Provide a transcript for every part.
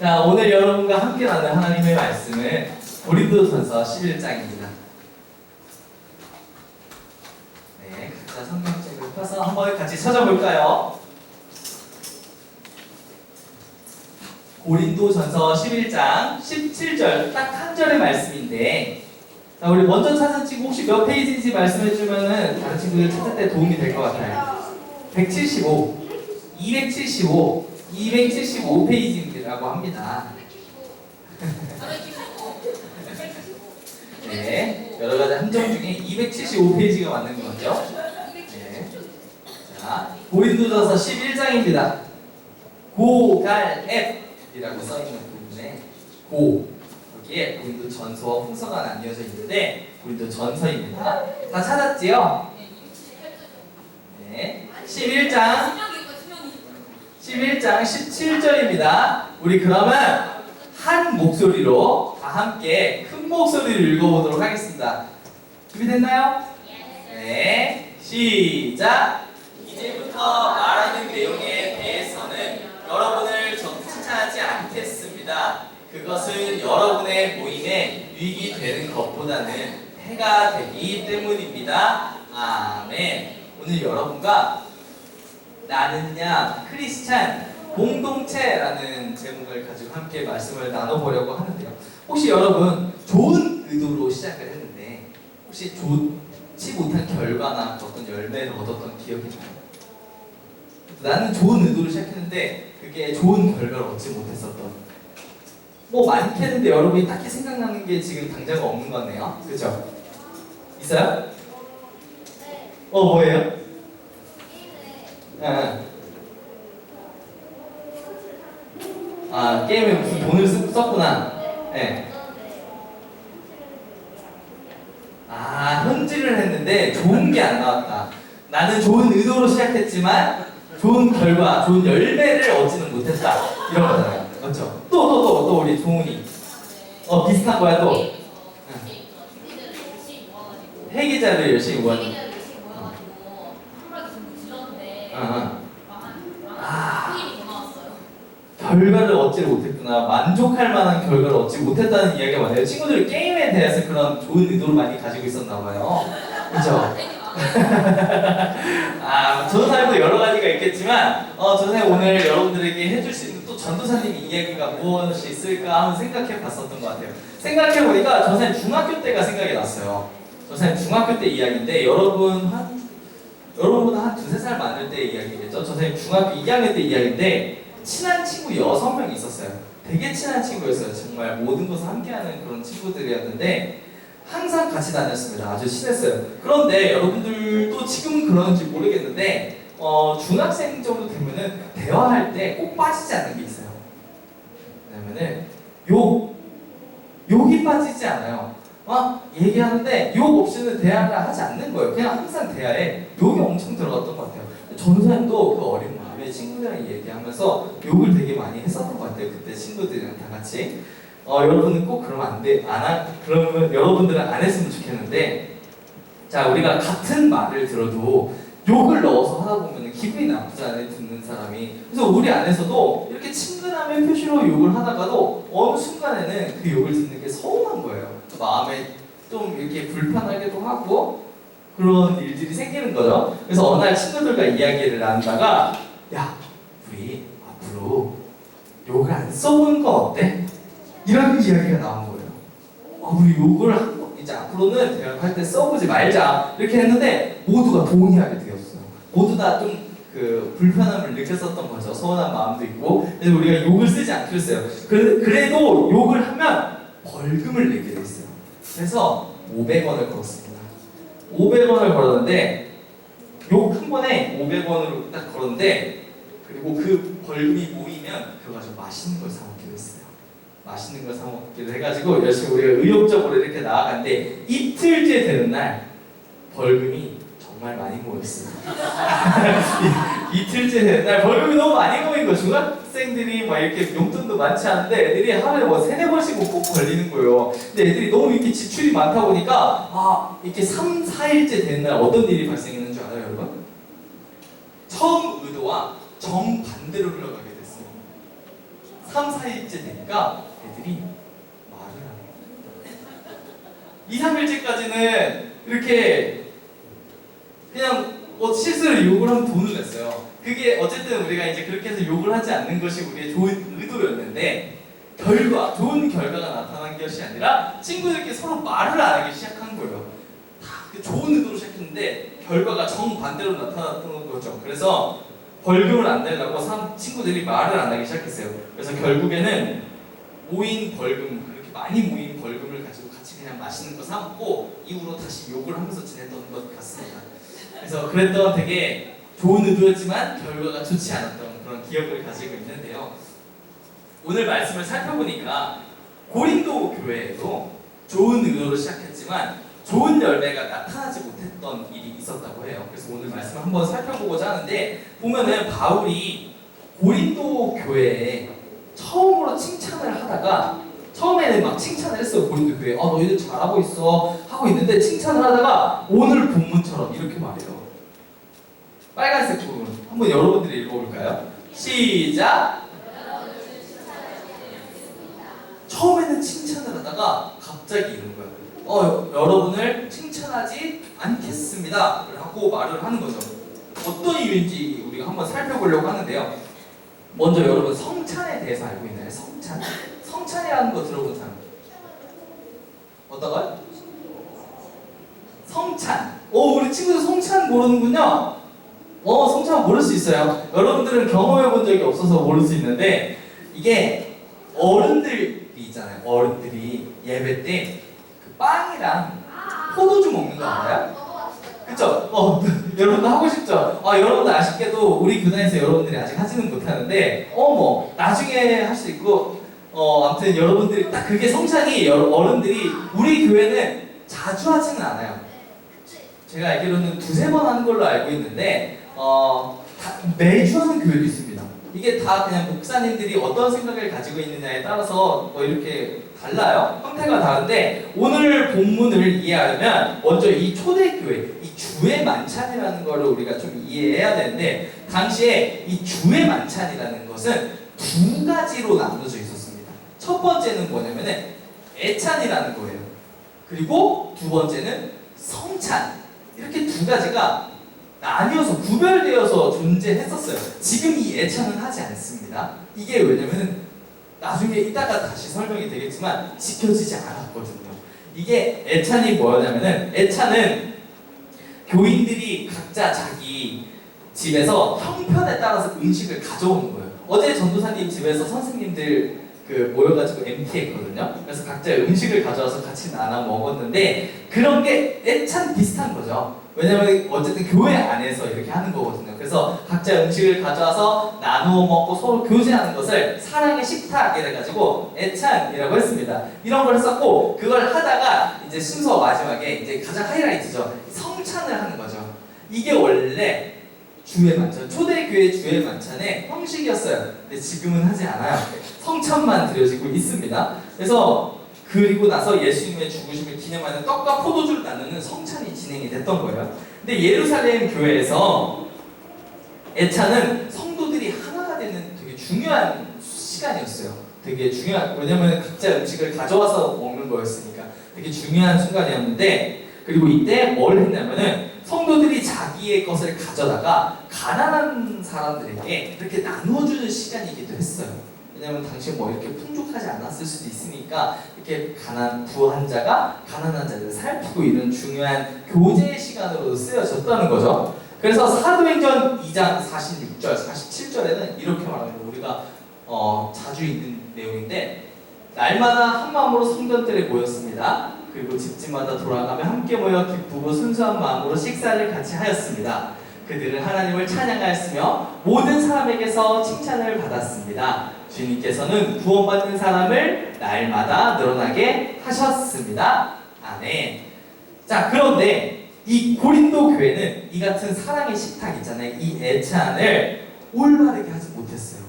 자, 오늘 여러분과 함께 나눈 하나님의 말씀은 고린도전서 11장입니다. 네, 각자 성경책을 펴서 한번 같이 찾아볼까요? 고린도전서 11장 17절 딱 한 절의 말씀인데, 자, 우리 먼저 찾은 친구 혹시 몇 페이지인지 말씀해주면은 다른 친구들 찾을 때 도움이 될 것 같아요. 175, 275, 275페이지라고 합니다. 네, 여러 가지 함정 중에 275페이지가 맞는 거죠. 네. 자, 고린도전서 11장입니다. 고갈앱이라고 써있는 부분에 여기에 고린도전서와 풍서가 나뉘어져 있는데 고린도전서입니다. 다 찾았지요? 네, 11장 17절입니다. 우리 그러면 한 목소리로 다 함께 큰 목소리를 읽어보도록 하겠습니다. 준비됐나요? 네, 시작! 이제부터 말하는 내용에 대해서는 여러분을 정치하지 않겠습니다. 그것은 여러분의 모임에 유익이 되는 것보다는 해가 되기 때문입니다. 아멘. 오늘 여러분과 나는야 크리스찬 공동체라는 제목을 가지고 함께 말씀을 나눠보려고 하는데요. 혹시 여러분 좋은 의도로 시작을 했는데 혹시 좋지 못한 결과나 어떤 열매를 얻었던 기억이 나요? 나는 좋은 의도로 시작했는데 그게 좋은 결과를 얻지 못했었던 뭐 많겠는데 여러분이 딱히 생각나는 게 지금 당장 없는 거네요. 그죠? 있어요? 뭐예요? 게임에 무슨 돈을 썼구나. 네. 현질을 했는데 좋은 게 안 나왔다. 나는 좋은 의도로 시작했지만 좋은 결과, 좋은 열매를 얻지는 못했다. 이런 거잖아요. 맞죠? 또 우리 종훈이. 비슷한 거야 또. 회계자를 열심히 모아가지고. 결과를 얻지 못했구나. 만족할 만한 결과를 얻지 못했다는 이야기가 많아요. 친구들이 게임에 대해서 그런 좋은 의도를 많이 가지고 있었나 봐요. 그렇죠? 전도사님도 여러 가지가 있겠지만 전도사님 오늘 여러분들에게 해줄 수 있는 또 전도사님 이야기가 무엇이 있을까 하는 생각해 봤었던 것 같아요. 생각해 보니까 전도사님 중학교 때가 생각이 났어요. 전도사님 중학교 때 이야기인데 여러분보다 한 2-3살 많을 때 이야기겠죠. 전도사님 중학교 2학년 때 이야기인데 친한 친구 6명이 있었어요. 되게 친한 친구였어요. 정말 모든 것을 함께하는 그런 친구들이었는데 항상 같이 다녔습니다. 아주 친했어요. 그런데 여러분들도 지금은 그런지 모르겠는데 중학생 정도 되면은 대화할 때 꼭 빠지지 않는 게 있어요. 왜냐면은 욕이 빠지지 않아요. 얘기하는데 욕 없이는 대화를 하지 않는 거예요. 그냥 항상 대화에 욕이 엄청 들어갔던 것 같아요. 전도사님도 그 어린 마음에 친구들이랑 얘기하면서 욕을 되게 많이 했었던 것 같아요. 그때 친구들이랑 다 같이. 여러분은 꼭 그러면 안 돼. 그러면 여러분들은 안 했으면 좋겠는데, 자, 우리가 같은 말을 들어도 욕을 넣어서 하다 보면 기분이 나쁘잖아요, 듣는 사람이. 그래서 우리 안에서도 이렇게 친근함의 표시로 욕을 하다가도 어느 순간에는 그 욕을 듣는 게 서운한 거예요. 마음에 좀 이렇게 불편하기도 하고 그런 일들이 생기는 거죠. 그래서 어느 날 친구들과 이야기를 나누다가 야, 우리 앞으로 욕을 안 써보는 건 어때? 이런 이야기가 나온 거예요. 우리 욕을 이제 앞으로는 대화할 때 써보지 말자 이렇게 했는데 모두가 동의하게 되었어요. 모두 다 좀 그 불편함을 느꼈었던 거죠. 서운한 마음도 있고. 그래서 우리가 욕을 쓰지 않기로 했어요. 그래도 욕을 하면 벌금을 내게 됐어요. 그래서 500원을 걸었습니다. 500원을 걸었는데 욕 한 번에 500원으로 딱 걸었는데 그리고 그 벌금이 모이면 그거 가지고 맛있는 걸 사 먹기로 했어요. 맛있는 걸 사 먹기로 해가지고 열심히 우리가 의욕적으로 이렇게 나아갔는데 이틀째 되는 날 벌금이 정말 많이 모였어요. 이틀째 되는 날 벌금이 너무 많이 모인 거. 중학생들이 막 이렇게 용돈도 많지 않은데 애들이 하루에 뭐 3-4번씩 꼭 걸리는 거예요. 근데 애들이 너무 이렇게 지출이 많다 보니까 이렇게 3-4일째 되는 날 어떤 일이 발생했는 줄 알아요, 여러분? 처음 의도와 정반대로 흘러가게 됐어요. 3, 4일째 되니까 애들이 말을 안 해요. 2, 3일째까지는 이렇게 그냥 실수로 욕을 하면 돈을 냈어요. 그게 어쨌든 우리가 이제 그렇게 해서 욕을 하지 않는 것이 우리의 좋은 의도였는데 좋은 결과가 나타난 것이 아니라 친구들끼리 서로 말을 안 하기 시작한 거예요. 다 좋은 의도로 시작했는데 결과가 정반대로 나타났던 거죠. 그래서 벌금을 안 내려고 친구들이 말을 안 하기 시작했어요. 그래서 결국에는 모인 벌금, 그렇게 많이 모인 벌금을 가지고 같이 그냥 맛있는 거 사 먹고 이후로 다시 욕을 하면서 지냈던 것 같습니다. 그래서 그랬던 되게 좋은 의도였지만 결과가 좋지 않았던 그런 기억을 가지고 있는데요. 오늘 말씀을 살펴보니까 고린도 교회에도 좋은 의도로 시작했지만 좋은 열매가 나타나지 못했던 일이 있었다고 해요. 그래서 오늘 말씀을 한번 살펴보고자 하는데 보면은 바울이 고린도 교회에 처음으로 칭찬을 하다가 처음에는 막 칭찬을 했어요. 고린도 교회에 너희들 잘하고 있어 하고 있는데 칭찬을 하다가 오늘 본문처럼 이렇게 말해요. 빨간색 부분 한번 여러분들이 읽어볼까요? 시작! 처음에는 칭찬을 하다가 갑자기 이런 거예요. 여러분을 칭찬하지 않겠습니다 라고 말을 하는 거죠. 어떤 이유인지 우리가 한번 살펴보려고 하는데요. 먼저 여러분 성찬에 대해서 알고 있나요? 성찬? 성찬이라는 거 들어본 사람? 어떤가요? 성찬. 우리 친구들 성찬 모르는군요. 성찬 모를 수 있어요. 여러분들은 경험해 본 적이 없어서 모를 수 있는데 이게 어른들이 있잖아요. 어른들이 예배 때 그 빵이랑 포도주 먹는 거 알아요? 그쵸? 여러분도 하고 싶죠? 여러분들 아쉽게도 우리 교단에서 여러분들이 아직 하지는 못하는데 나중에 할 수 있고 아무튼 여러분들이 딱 그게 성찬이 어른들이 우리 교회는 자주 하지는 않아요. 제가 알기로는 2-3번 하는 걸로 알고 있는데 매주 하는 교회도 있습니다. 이게 다 그냥 목사님들이 어떤 생각을 가지고 있느냐에 따라서 이렇게 달라요. 형태가 다른데 오늘 본문을 이해하려면 먼저 이 초대교회, 이 주의 만찬이라는 거를 우리가 좀 이해해야 되는데 당시에 이 주의 만찬이라는 것은 2가지로 나눠져 있었습니다. 첫 번째는 뭐냐면은 애찬이라는 거예요. 그리고 2번째는 성찬. 이렇게 2가지가 나뉘어서 구별되어서 존재했었어요. 지금 이 애찬은 하지 않습니다. 이게 왜냐면 나중에 이따가 다시 설명이 되겠지만 지켜지지 않았거든요. 이게 애찬이 뭐냐면은 애찬은 교인들이 각자 자기 집에서 형편에 따라서 음식을 가져오는 거예요. 어제 전도사님 집에서 선생님들 모여가지고 MT 했거든요. 그래서 각자 음식을 가져와서 같이 나눠 먹었는데 그런 게 애찬 비슷한 거죠. 왜냐면 어쨌든 교회 안에서 이렇게 하는 거거든요. 그래서 각자 음식을 가져와서 나누어 먹고 서로 교제하는 것을 사랑의 식탁 이래가지고 애찬이라고 했습니다. 이런 걸 했었고 그걸 하다가 이제 순서 마지막에 이제 가장 하이라이트죠. 성찬을 하는 거죠. 이게 원래 주의 만찬, 초대교회 주의 만찬의 형식이었어요. 근데 지금은 하지 않아요. 성찬만 드려지고 있습니다. 그래서 그리고 나서 예수님의 죽으심을 기념하는 떡과 포도주를 나누는 성찬이 진행이 됐던 거예요. 근데 예루살렘 교회에서 애찬은 성도들이 하나가 되는 되게 중요한 시간이었어요. 되게 중요한, 왜냐면 각자 음식을 가져와서 먹는 거였으니까 되게 중요한 순간이었는데 그리고 이때 뭘 했냐면은 성도들이 자기의 것을 가져다가 가난한 사람들에게 이렇게 나누어주는 시간이기도 했어요. 왜냐면 당시 이렇게 풍족하지 않았을 수도 있으니까 이렇게 부한 자가 가난한 자들을 살피고 이런 중요한 교제의 시간으로 쓰여졌다는 거죠. 그래서 사도행전 2장 46절, 47절에는 이렇게 말합니다. 우리가 자주 읽는 내용인데 날마다 한 마음으로 성전들에 모였습니다. 그리고 집집마다 돌아가며 함께 모여 기쁘고 순수한 마음으로 식사를 같이 하였습니다. 그들은 하나님을 찬양하였으며 모든 사람에게서 칭찬을 받았습니다. 주님께서는 구원받는 사람을 날마다 늘어나게 하셨습니다. 아멘. 자, 그런데 이 고린도 교회는 이 같은 사랑의 식탁 있잖아요. 이 애찬을 올바르게 하지 못했어요.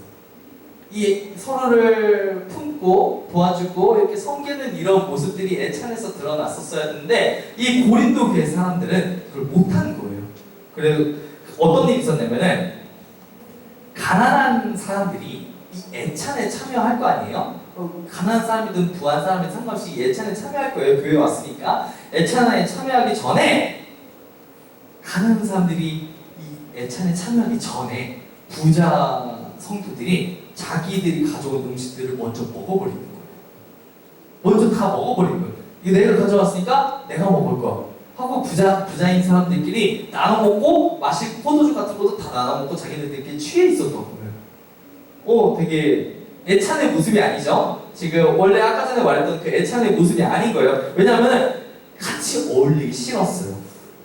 이 서로를 품고 도와주고 이렇게 섬기는 이런 모습들이 애찬에서 드러났었어야 했는데 이 고린도 교회 사람들은 그걸 못한 거예요. 그래서 어떤 일이 있었냐면은 가난한 사람들이 이 애찬에 참여할 거 아니에요? 가난한 사람이든 부한 사람이든 상관없이 이 애찬에 참여할 거예요. 교회에 왔으니까. 애찬에 참여하기 전에 가난한 사람들이 이 애찬에 참여하기 전에 부자 성도들이 자기들이 가져온 음식들을 먼저 먹어버리는 거예요. 먼저 다 먹어버리는 거예요. 이거 내가 가져왔으니까 내가 먹을 거야 하고 부자인 사람들끼리 나눠 먹고 마실 포도주 같은 것도 다 나눠 먹고 자기네들끼리 취해 있었던 거예요. 되게 애찬의 모습이 아니죠? 지금 원래 아까 전에 말했던 그 애찬의 모습이 아닌 거예요. 왜냐하면 같이 어울리기 싫었어요.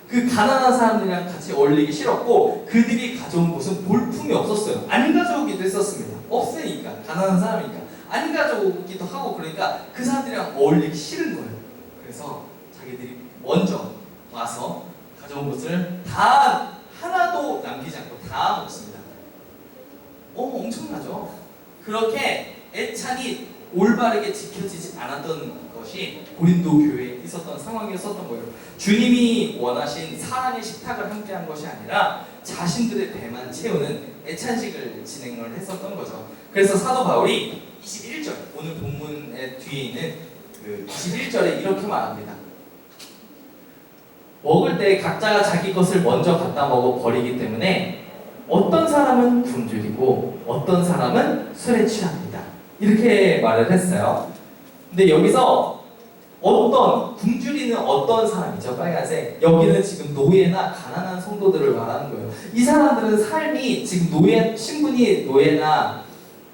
그 가난한 사람들이랑 같이 어울리기 싫었고 그들이 가져온 것은 볼품이 없었어요. 안 가져오기도 했었습니다. 없으니까 가난한 사람이니까 안 가져오기도 하고 그러니까 그 사람들이랑 어울리기 싫은 거예요. 그래서 자기들이 먼저 와서 가져온 것을 다 하나도 남기지 않고 다 먹습니다. 엄청나죠? 그렇게 애찬이 올바르게 지켜지지 않았던 것이 고린도 교회에 있었던 상황이었던 거예요. 주님이 원하신 사랑의 식탁을 함께한 것이 아니라 자신들의 배만 채우는 애찬식을 진행을 했었던 거죠. 그래서 사도 바울이 21절, 오늘 본문의 뒤에 있는 그 21절에 이렇게 말합니다. 먹을 때 각자가 자기 것을 먼저 갖다 먹어 버리기 때문에 어떤 사람은 굶주리고 어떤 사람은 술에 취합니다. 이렇게 말을 했어요. 근데 여기서 굶주리는 어떤 사람이죠? 빨간색. 여기는 지금 노예나 가난한 성도들을 말하는 거예요. 이 사람들은 삶이 지금 신분이 노예나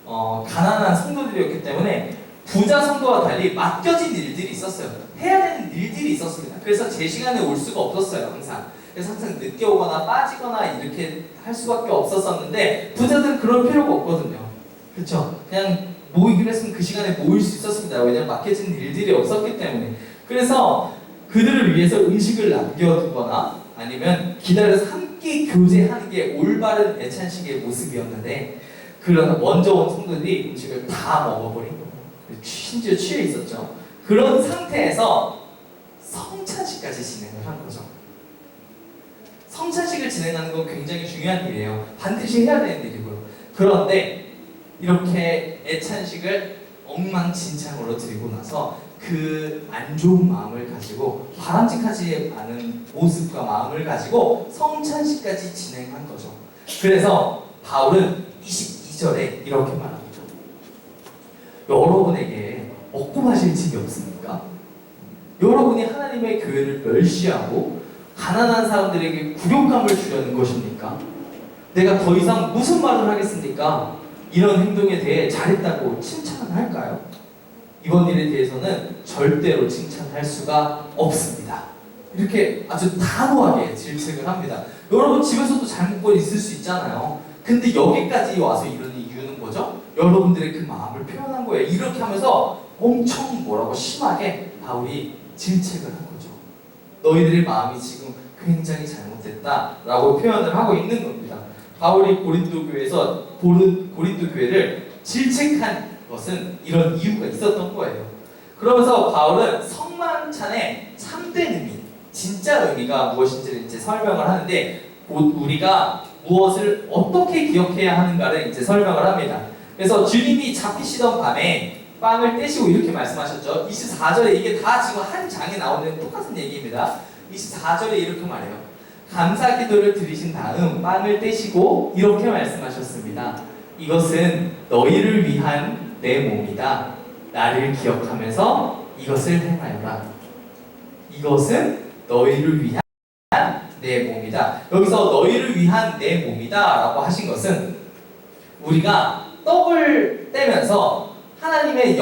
가난한 성도들이었기 때문에 부자 성도와 달리 맡겨진 일들이 있었어요. 해야 되는 일들이 있었습니다. 그래서 제 시간에 올 수가 없었어요, 항상. 그래서 항상 늦게 오거나 빠지거나 이렇게 할 수밖에 없었는데 부자들은 그럴 필요가 없거든요. 그렇죠? 그냥 모이기로 했으면 그 시간에 모일 수 있었습니다. 왜냐하면 맡겨진 일들이 없었기 때문에. 그래서 그들을 위해서 음식을 남겨두거나 아니면 기다려서 함께 교제하는 게 올바른 애찬식의 모습이었는데 그러나 먼저 온 성도들이 음식을 다 먹어버린 거예요. 심지어 취해 있었죠. 그런 상태에서 성찬식까지 진행을 한 거죠. 성찬식을 진행하는 건 굉장히 중요한 일이에요. 반드시 해야 되는 일이고요. 그런데 이렇게 애찬식을 엉망진창으로 드리고 나서 그 안 좋은 마음을 가지고 바람직하지 않은 모습과 마음을 가지고 성찬식까지 진행한 거죠. 그래서 바울은 22절에 이렇게 말합니다. 여러분에게 먹고 마실 집이 없습니까? 여러분이 하나님의 교회를 멸시하고 가난한 사람들에게 굴욕감을 주려는 것입니까? 내가 더 이상 무슨 말을 하겠습니까? 이런 행동에 대해 잘했다고 칭찬을 할까요? 이번 일에 대해서는 절대로 칭찬할 수가 없습니다. 이렇게 아주 단호하게 질책을 합니다. 여러분 집에서도 잘못고 있을 수 있잖아요. 근데 여기까지 와서 이런 이유는 뭐죠? 여러분들의 그 마음을 표현한 거예요. 이렇게 하면서 엄청 심하게 바울이 질책을 한 거죠. 너희들의 마음이 지금 굉장히 잘못됐다라고 표현을 하고 있는 겁니다. 바울이 고린도 교회를 질책한 것은 이런 이유가 있었던 거예요. 그러면서 바울은 성만찬의 참된 의미, 진짜 의미가 무엇인지를 이제 설명을 하는데 곧 우리가 무엇을 어떻게 기억해야 하는가를 이제 설명을 합니다. 그래서 주님이 잡히시던 밤에 빵을 떼시고 이렇게 말씀하셨죠. 24절에 이게 다 지금 한 장에 나오는 똑같은 얘기입니다. 24절에 이렇게 말해요. 감사 기도를 드리신 다음 빵을 떼시고 이렇게 말씀하셨습니다. 이것은 너희를 위한 내 몸이다. 나를 기억하면서 이것을 행하여라. 이것은 너희를 위한 내 몸이다. 여기서 너희를 위한 내 몸이다 라고 하신 것은 우리가 떡을 떼면서 하나님의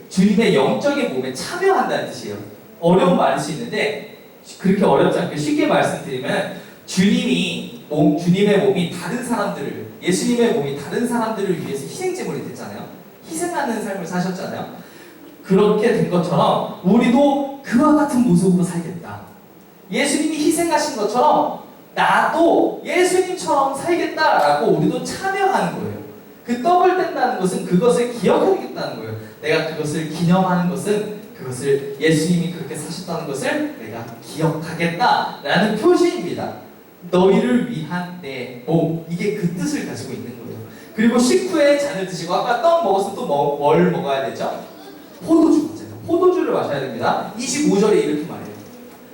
주님의 영적인 몸에 참여한다는 뜻이에요. 어려운 말일 수 있는데 그렇게 어렵지 않게 쉽게 말씀드리면 주님의 몸이 다른 사람들을, 예수님의 몸이 다른 사람들을 위해서 희생제물이 됐잖아요. 희생하는 삶을 사셨잖아요. 그렇게 된 것처럼 우리도 그와 같은 모습으로 살겠다. 예수님이 희생하신 것처럼 나도 예수님처럼 살겠다라고 우리도 참여하는 거예요. 그 떡을 뗀다는 것은 그것을 기억하겠다는 거예요. 내가 그것을 기념하는 것은 그것을 예수님이 그렇게 사셨다는 것을 내가 기억하겠다라는 표시입니다. 너희를 위한 내 몸, 이게 그 뜻을 가지고 있는 거예요. 그리고 식후에 잔을 드시고 아까 떡 먹었으면 또 뭘 먹어야 되죠? 포도주 맞아요. 포도주를 마셔야 됩니다. 25절에 이렇게 말해요.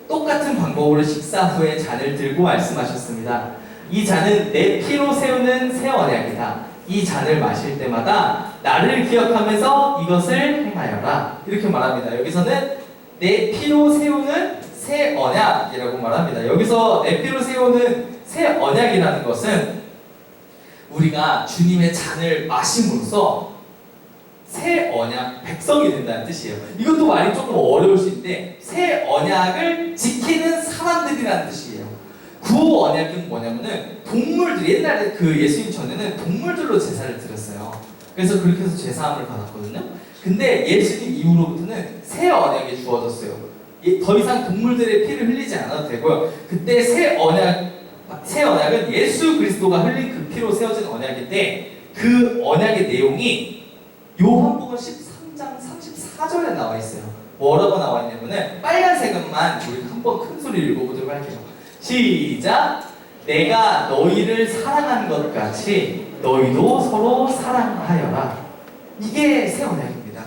똑같은 방법으로 식사 후에 잔을 들고 말씀하셨습니다. 이 잔은 내 피로 세우는 새 언약이다. 이 잔을 마실 때마다 나를 기억하면서 이것을 행하여라. 이렇게 말합니다. 여기서는 내 피로 세우는 새 언약이라고 말합니다. 여기서 내 피로 세우는 새 언약이라는 것은 우리가 주님의 잔을 마심으로써 새 언약 백성이 된다는 뜻이에요. 이것도 말이 조금 어려울 수 있는데 새 언약을 지키는 사람들이라는 뜻이에요. 구호 언약은 뭐냐면은 동물들, 옛날에 그 예수님 전에는 동물들로 제사를 드렸어요. 그래서 그렇게 해서 제사함을 받았거든요. 근데 예수님 이후로부터는 새 언약이 주어졌어요. 더 이상 동물들의 피를 흘리지 않아도 되고요. 그때 새 언약은 예수 그리스도가 흘린 그 피로 세워진 언약인데 그 언약의 내용이 요한복음 13장 34절에 나와 있어요. 뭐라고 나와 있냐면은 빨간색은만 우리 한번 큰 소리로 읽어보도록 할게요. 시작! 내가 너희를 사랑한 것 같이 너희도 서로 사랑하여라. 이게 새 언약입니다.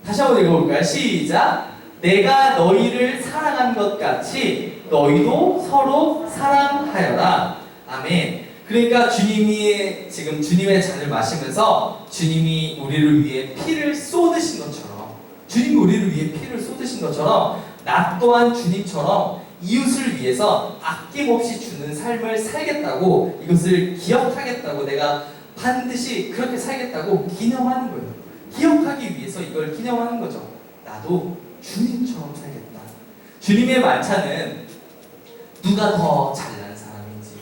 다시 한번 읽어볼까요? 시작! 내가 너희를 사랑한 것 같이 너희도 서로 사랑하여라. 아멘. 그러니까 주님이 지금 주님의 잔을 마시면서 주님이 우리를 위해 피를 쏟으신 것처럼, 주님이 우리를 위해 피를 쏟으신 것처럼 나 또한 주님처럼 이웃을 위해서 아낌없이 주는 삶을 살겠다고, 이것을 기억하겠다고, 내가 반드시 그렇게 살겠다고 기념하는 거예요. 기억하기 위해서 이걸 기념하는 거죠. 나도 주님처럼 살겠다. 주님의 만찬은 누가 더 잘난 사람인지,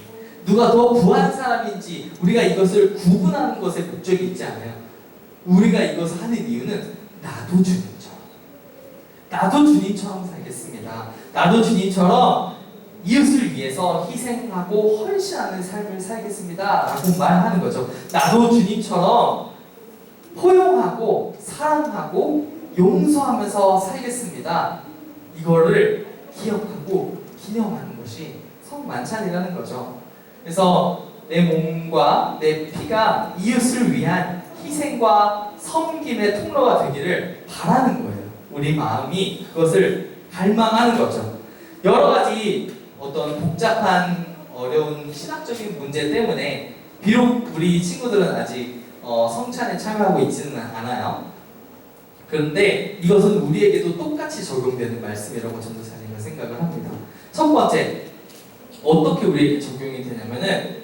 누가 더 부한 사람인지 우리가 이것을 구분하는 것에 목적이 있지 않아요. 우리가 이것을 하는 이유는 나도 주님처럼 살겠습니다. 나도 주님처럼 이웃을 위해서 희생하고 헌신하는 삶을 살겠습니다 라고 말하는 거죠. 나도 주님처럼 포용하고 사랑하고 용서하면서 살겠습니다. 이거를 기억하고 기념하는 것이 성만찬이라는 거죠. 그래서 내 몸과 내 피가 이웃을 위한 희생과 섬김의 통로가 되기를 바라는 거예요. 우리 마음이 그것을 갈망하는 거죠. 여러 가지 어떤 복잡한 어려운 신학적인 문제 때문에 비록 우리 친구들은 아직 성찬에 참여하고 있지는 않아요. 그런데 이것은 우리에게도 똑같이 적용되는 말씀이라고 전도사님은 생각을 합니다. 첫 번째, 어떻게 우리에게 적용이 되냐면은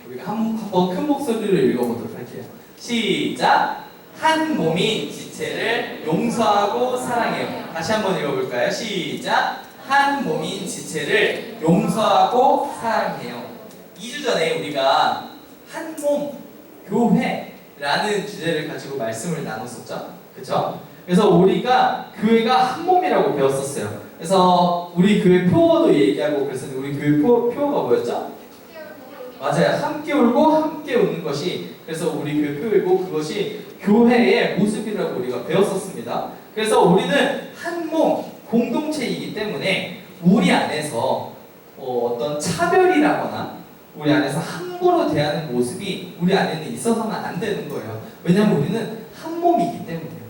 우리가 한번 큰 목소리로 읽어보도록 할게요. 시작! 한 몸인 지체를 용서하고 사랑해요. 다시 한번 읽어볼까요? 시작! 한 몸인 지체를 용서하고 사랑해요. 2주 전에 우리가 한 몸 교회라는 주제를 가지고 말씀을 나눴었죠. 그렇죠? 그래서 우리가 교회가 한 몸이라고 배웠었어요. 그래서 우리 교회 표어도 얘기하고, 그래서 우리 교회 표어가 뭐였죠? 맞아요. 함께 울고 함께 웃는 것이, 그래서 우리 교회 표이고 그것이 교회의 모습이라고 우리가 배웠었습니다. 그래서 우리는 한 몸 공동체이기 때문에 우리 안에서 어떤 차별이라거나 우리 안에서 함부로 대하는 모습이 우리 안에는 있어서는 안 되는 거예요. 왜냐하면 우리는 한 몸이기 때문에요.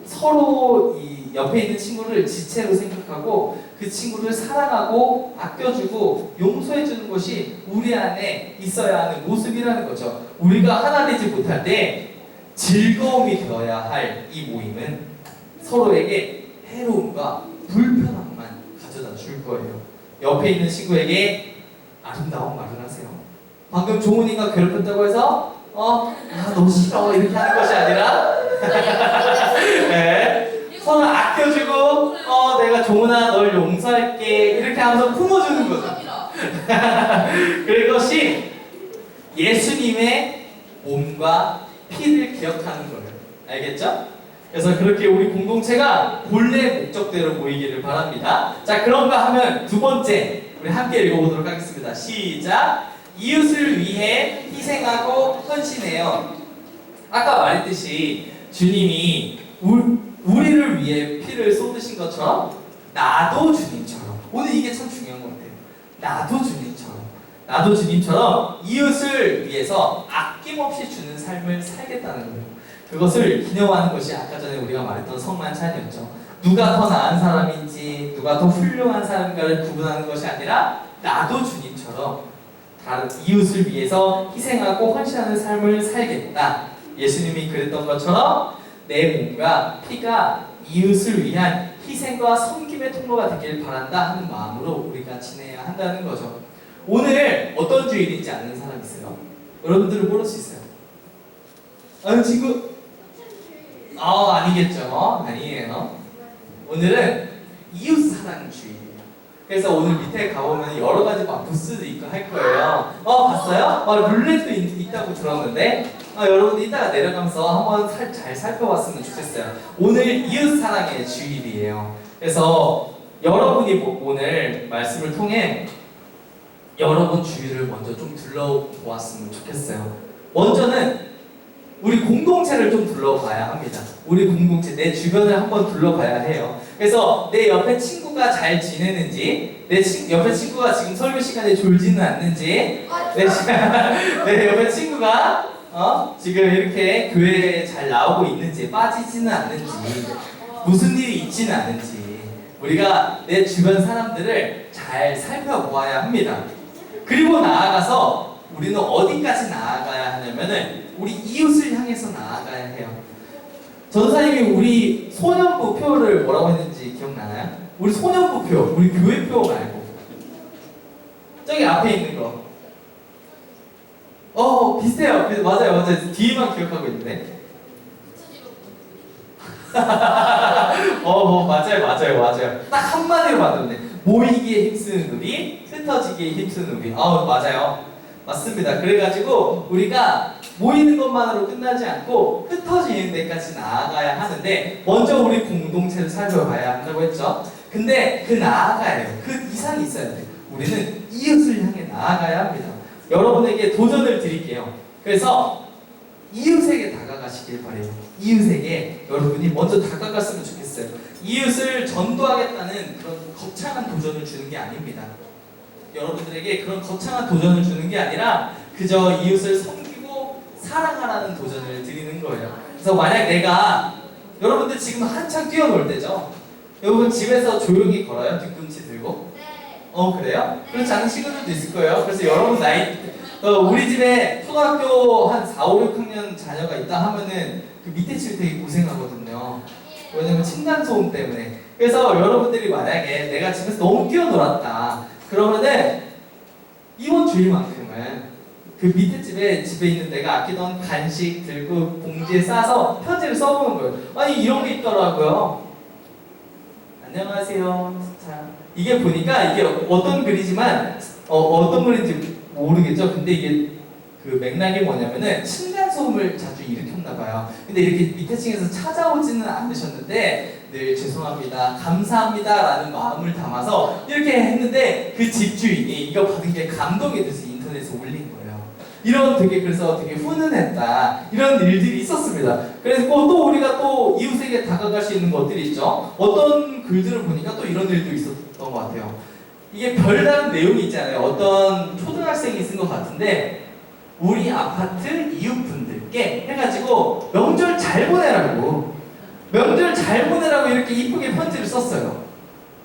서로 이 옆에 있는 친구를 지체로 생각하고 그 친구를 사랑하고 아껴주고 용서해주는 것이 우리 안에 있어야 하는 모습이라는 거죠. 우리가 하나 되지 못할 때 즐거움이 되어야 할 이 모임은 서로에게 해로움과 불편함만 가져다 줄 거예요. 옆에 있는 친구에게 아름다운 말을 하세요. 방금 종훈이가 괴롭혔다고 해서 너 싫어 이렇게 하는 것이 아니라 네. 서로 아껴주고 내가 종훈아 널 용서할게 이렇게 하면서 품어주는 거죠. 그것이 예수님의 몸과 피를 기억하는 거예요. 알겠죠? 그래서 그렇게 우리 공동체가 본래 목적대로 보이기를 바랍니다. 자, 그런가 하면 두 번째 우리 함께 읽어보도록 하겠습니다. 시작! 이웃을 위해 희생하고 헌신해요. 아까 말했듯이 주님이 우리를 위해 피를 쏟으신 것처럼 나도 주님처럼, 오늘 이게 참 중요한 것 같아요. 나도 주님처럼 이웃을 위해서 아낌없이 주는 삶을 살겠다는 거예요. 그것을 기념하는 것이 아까 전에 우리가 말했던 성만찬이었죠. 누가 더 나은 사람인지, 누가 더 훌륭한 사람인가를 구분하는 것이 아니라 나도 주님처럼 다른 이웃을 위해서 희생하고 헌신하는 삶을 살겠다. 예수님이 그랬던 것처럼 내 몸과 피가 이웃을 위한 희생과 섬김의 통로가 되길 바란다 하는 마음으로 우리가 지내야 한다는 거죠. 오늘 어떤 주일인지 아는 사람 있어요? 여러분들은 모를 수 있어요. 아는 친구? 아니겠죠. 아니에요. 오늘은 이웃사랑 주일이에요. 그래서 오늘 밑에 가보면 여러 가지 막 부스도 있고 할 거예요. 봤어요? 룰렛도 있다고 들었는데 여러분들 이따가 내려가면서 한번 잘 살펴봤으면 좋겠어요. 오늘 이웃사랑의 주일이에요. 그래서 여러분이 오늘 말씀을 통해 여러분 주위를 먼저 좀 둘러보았으면 좋겠어요. 먼저는 우리 공동체를 좀 둘러봐야 합니다. 우리 공동체, 내 주변을 한번 둘러봐야 해요. 그래서 내 옆에 친구가 잘 지내는지, 내 옆에 친구가 지금 설교 시간에 졸지는 않는지, 내 옆에 친구가 지금 이렇게 교회에 잘 나오고 있는지, 빠지지는 않는지, 무슨 일이 있지는 않은지, 우리가 내 주변 사람들을 잘 살펴보아야 합니다. 그리고 나아가서 우리는 어디까지 나아가야 하냐면은 우리 이웃을 향해서 나아가야 해요. 전사님이 우리 소년부 표를 뭐라고 했는지 기억나나요? 우리 소년부 표, 우리 교회표 말고 저기 앞에 있는 거. 비슷해요. 맞아요. 뒤에만 기억하고 있는데. 맞아요. 딱 한마디로 만들었네. 모이기에 힘쓰는 우리, 흩어지기에 힘쓰는 우리. 맞아요. 맞습니다. 그래가지고 우리가 모이는 것만으로 끝나지 않고 흩어지는 데까지 나아가야 하는데 먼저 우리 공동체를 살펴봐야 한다고 했죠. 근데 그 나아가야 그 이상이 있어야 돼요. 우리는 이웃을 향해 나아가야 합니다. 여러분에게 도전을 드릴게요. 그래서 이웃에게 다가가시길 바래요. 이웃에게 여러분이 먼저 다가갔으면 좋겠어요. 이웃을 전도하겠다는 그런 거창한 도전을 주는 게 아닙니다. 여러분들에게 그런 거창한 도전을 주는 게 아니라 그저 이웃을 섬기고 사랑하라는 도전을 드리는 거예요. 그래서 만약 내가 여러분들 지금 한창 뛰어놀 때죠. 여러분 집에서 조용히 걸어요? 뒤꿈치 들고? 네. 그래요? 그렇지 않은 친구들도 있을 거예요. 그래서 여러분 우리 집에 초등학교 한 4, 5, 6학년 자녀가 있다 하면은 그 밑에 집 되게 고생하거든요. 왜냐면 층간소음 때문에. 그래서 여러분들이 만약에 내가 집에서 너무 뛰어놀았다 그러면은 이번 주일만큼은 그 밑에 집에 있는 내가 아끼던 간식 들고 봉지에 싸서 편지를 써보는 거예요. 아니 이런 게 있더라고요. 안녕하세요. 자, 이게 보니까 이게 어떤 글이지만 어떤 글인지 모르겠죠. 근데 이게 그 맥락이 뭐냐면은 층간소음을 자주 일으켰나 봐요. 근데 이렇게 밑에 층에서 찾아오지는 않으셨는데 늘 죄송합니다, 감사합니다 라는 마음을 담아서 이렇게 했는데 그 집주인이 이거 받은 게 감동이 돼서 인터넷에 올린 거예요. 그래서 되게 훈훈했다. 이런 일들이 있었습니다. 그래서 또 우리가 또 이웃에게 다가갈 수 있는 것들이 있죠. 어떤 글들을 보니까 또 이런 일도 있었던 것 같아요. 이게 별다른 내용이 있잖아요. 어떤 초등학생이 쓴 것 같은데 우리 아파트 이웃분들께 해가지고 명절 잘 보내라고 이렇게 이쁘게 편지를 썼어요.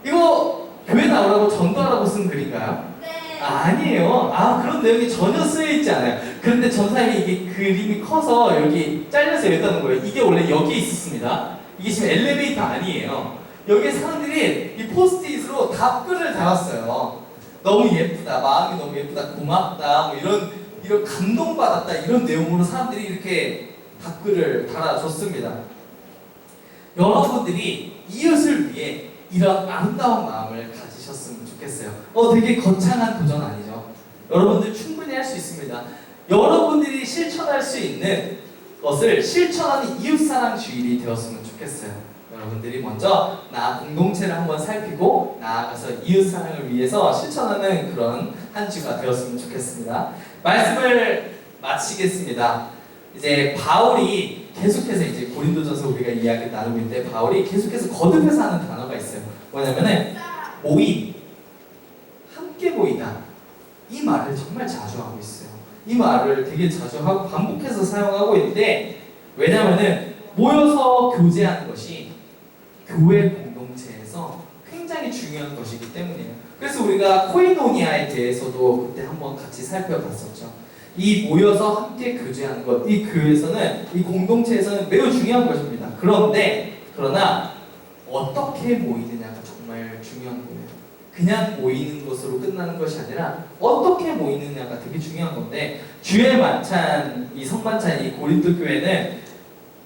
이거 교회 나오라고 전도하라고 쓴 글인가요? 네. 아니에요. 그런 내용이 전혀 쓰여있지 않아요. 그런데 전사님이 이게 그림이 커서 여기 잘려서 여기다는 거예요. 이게 원래 여기에 있었습니다. 이게 지금 엘리베이터 아니에요. 여기에 사람들이 이 포스트잇으로 답글을 달았어요. 너무 예쁘다, 마음이 너무 예쁘다, 고맙다, 뭐 이런 감동받았다, 이런 내용으로 사람들이 이렇게 답글을 달아줬습니다. 여러분들이 이웃을 위해 이런 아름다운 마음을 가지셨으면 좋겠어요. 되게 거창한 도전 아니죠? 여러분들 충분히 할 수 있습니다. 여러분들이 실천할 수 있는 것을 실천하는 이웃사랑 주일이 되었으면 좋겠어요. 여러분들이 먼저 공동체를 한번 살피고 나아가서 이웃사랑을 위해서 실천하는 그런 한 주가 되었으면 좋겠습니다. 말씀을 마치겠습니다. 이제 바울이 계속해서 이제 고린도전서 우리가 이야기 나누고 있는데 바울이 계속해서 거듭해서 하는 단어가 있어요. 뭐냐면은 모임, 함께 모이다. 이 말을 정말 자주 하고 있어요. 이 말을 되게 자주 하고 반복해서 사용하고 있는데, 왜냐면은 모여서 교제하는 것이 교회 공동체에서 굉장히 중요한 것이기 때문이에요. 그래서 우리가 코이노니아에 대해서도 그때 한번 같이 살펴봤었죠. 이 모여서 함께 교제하는 것, 이 교회에서는, 이 공동체에서는 매우 중요한 것입니다. 그러나 어떻게 모이느냐가 정말 중요한 거예요. 그냥 모이는 것으로 끝나는 것이 아니라 어떻게 모이느냐가 되게 중요한 건데, 주의 만찬, 이 성만찬, 이 고린도 교회는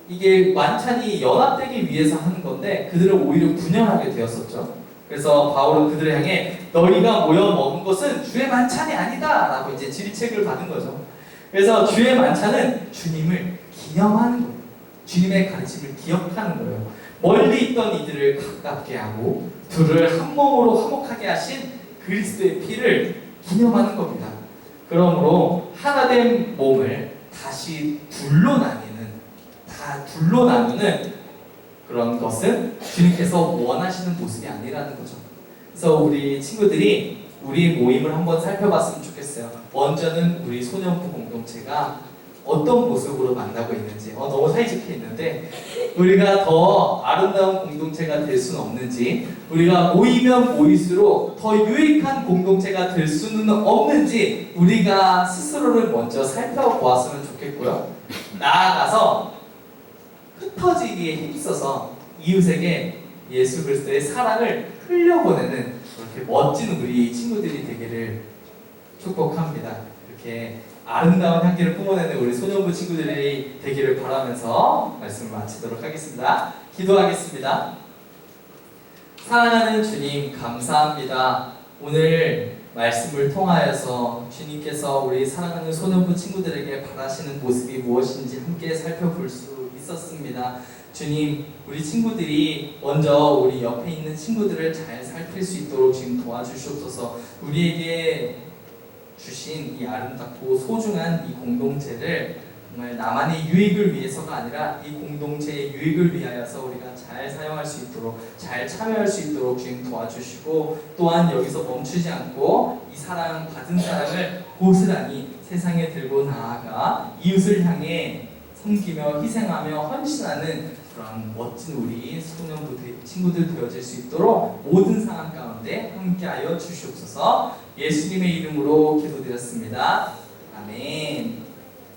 이게 만찬이 연합되기 위해서 하는 건데 그들을 오히려 분열하게 되었었죠. 그래서 바울은 그들을 향해 너희가 모여 먹은 것은 주의 만찬이 아니다 라고 이제 질책을 받은 거죠. 그래서 주의 만찬은 주님을 기념하는 거예요. 주님의 가르침을 기억하는 거예요. 멀리 있던 이들을 가깝게 하고 둘을 한 몸으로 화목하게 하신 그리스도의 피를 기념하는 겁니다. 그러므로 하나된 몸을 다시 둘로 나누는 그런 것은 주님께서 원하시는 모습이 아니라는 거죠. 그래서 우리 친구들이 우리 모임을 한번 살펴봤으면 좋겠어요. 먼저는 우리 소년부 공동체가 어떤 모습으로 만나고 있는지, 너무 사이좋게 있는데 우리가 더 아름다운 공동체가 될 수는 없는지, 우리가 모이면 모일수록 더 유익한 공동체가 될 수는 없는지 우리가 스스로를 먼저 살펴보았으면 좋겠고요. 나아가서 흩어지기에 힘써서 이웃에게 예수 그리스도의 사랑을 흘려보내는 그렇게 멋진 우리 친구들이 되기를 축복합니다. 이렇게 아름다운 향기를 뿜어내는 우리 소년부 친구들이 되기를 바라면서 말씀을 마치도록 하겠습니다. 기도하겠습니다. 사랑하는 주님, 감사합니다. 오늘 말씀을 통하여서 주님께서 우리 사랑하는 소년부 친구들에게 바라시는 모습이 무엇인지 함께 살펴볼 수 있었습니다. 주님, 우리 친구들이 먼저 우리 옆에 있는 친구들을 잘 살필 수 있도록 지금 도와주시옵소서. 우리에게 주신 이 아름답고 소중한 이 공동체를 정말 나만의 유익을 위해서가 아니라 이 공동체의 유익을 위하여서 우리가 잘 사용할 수 있도록, 잘 참여할 수 있도록 주님 도와주시고, 또한 여기서 멈추지 않고 이 사랑, 받은 사랑을 고스란히 세상에 들고 나아가 이웃을 향해 섬기며 희생하며 헌신하는 그런 멋진 우리 소년부 친구들 되어질 수 있도록 모든 상황 가운데 함께하여 주시옵소서. 예수님의 이름으로 기도드렸습니다. 아멘.